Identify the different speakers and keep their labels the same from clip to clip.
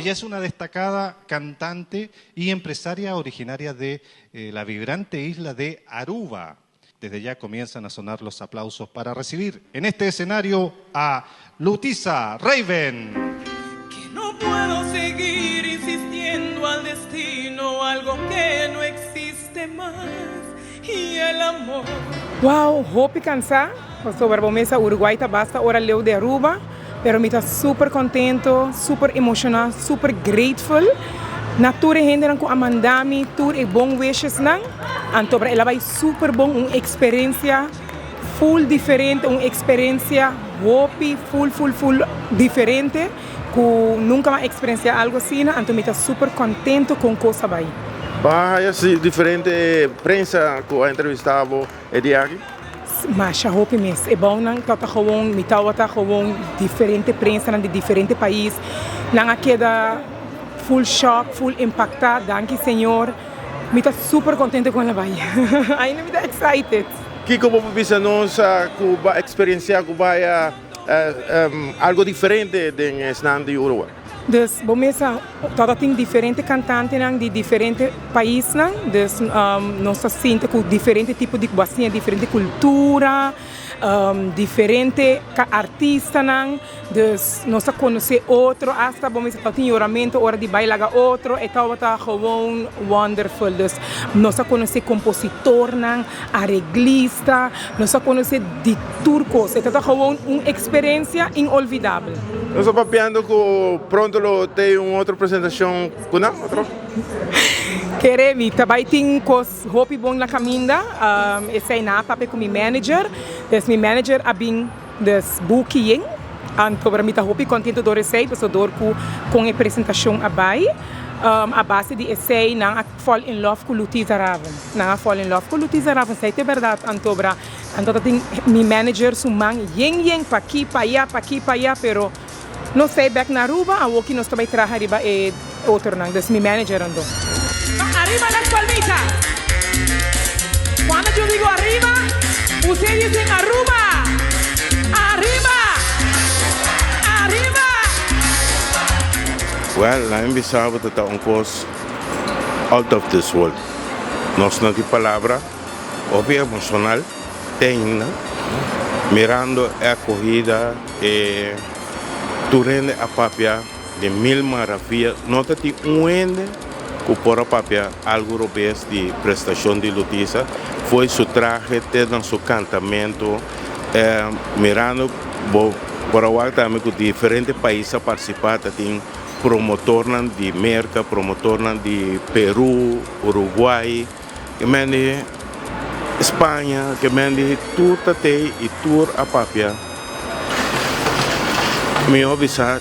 Speaker 1: Ella es una destacada cantante y empresaria originaria de la vibrante isla de Aruba. Desde ya comienzan a sonar los aplausos para recibir en este escenario a Lutisa Raven.
Speaker 2: Que no puedo seguir insistiendo al destino, algo que no existe más, y el amor.
Speaker 3: Wow, hopi cansar. Sobre a mesa Uruguai tá basta hora leu de Aruba, pero me tá super contento, super emocional, super grateful. Nature henderan com Amandami, tour e bom wishes nang. Antobra ela vai super bom, uma experiência full diferente, uma experiência hopi full diferente, que nunca mais experiencia algo assim, então me tá super contento com coisa vai.
Speaker 4: Vai assim diferente prensa que a entrevistava é de aqui.
Speaker 3: Mas já hopi mesmo, é bom nang tá gewoon, me tá gewoon diferente prensa nang de diferente país, nang aqui da full shock, full impactado, danke senhor. Me tá super contente com ela vai. Ainda me tá excited.
Speaker 4: Que como pensa nós que vai experienciar que vai algo diferente do cenário de Uruguai.
Speaker 3: Dus bomesa toda tem diferente cantante nang de diferente país nang, dus nós sente com diferente tipo de bacia, diferente cultura, diferente artista nang, dus nós conhecer outro, hasta bomesa tem oramento, hora de bailar outro, e tal tá gewoon wonderful, dus nós conhecer compositor nang, arreglista, nós conhecer de turcos, e tá gewoon uma experiência inolvidável.
Speaker 4: Nós estamos papiando que pronto tem uma outra apresentação com outro.
Speaker 3: Queremi, também tem coisas hopi bom na caminda. Esse é na papai com meu manager. Des meu manager abin des booking. Então para mim tá hopi contento do receber, pessoa dor com a apresentação abai. A base de essay não fall in love com Lutisa Raven. Não fall in love com Lutisa Raven, sei que é verdade. Então tem meu manager sumang yeng pa aqui pa allá, pero não sei back na Aruba, a que nós também traga arriba é outro não, des meu manager andou.
Speaker 2: Arriba las palmitas. Cuando yo digo arriba, ustedes dicen Aruba. Arriba. Arriba.
Speaker 4: Well, na embisava que está coisa out of this world. Nós não temos palavra, óbvio emocional, tem, né? Mirando a corrida e durante a papia de mil maravilhas, nós temos ende que por a papia algo robês de prestação de Lutisa, foi seu traje, tendo seu cantamento, mirando por a também que diferentes países participaram, tem promotor de América, promotor de Peru, Uruguai, que mende Espanha, que mende tudo até e tour a papia. Me avisar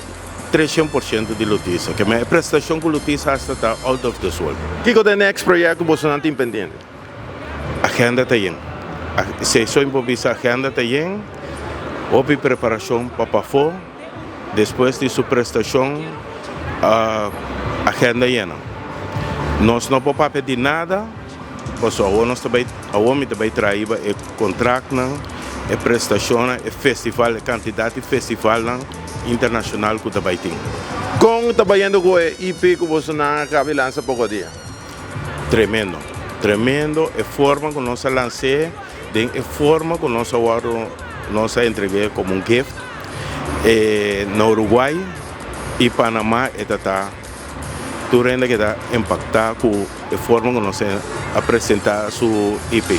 Speaker 4: 300% de Lutisa, que a prestação com Lutisa está out of this world. O que é o next projeto que você tem pendente? Agenda está aí. Se só improvisa, agenda está aí. Houve preparação para PAFO. Depois de sua prestação, agenda llena. Nós não podemos pedir nada, pois o homem também traz o contrato, a prestação, o festival, a quantidade de festival internacional que também tem. Como trabalhando com o IP que você não cabe lança pouco dia? Tremendo, tremendo. A forma que nós lançamos, a forma que nós entregamos como gift no Uruguai e Panamá está durante que está impactado com a forma que nós apresentamos o IP.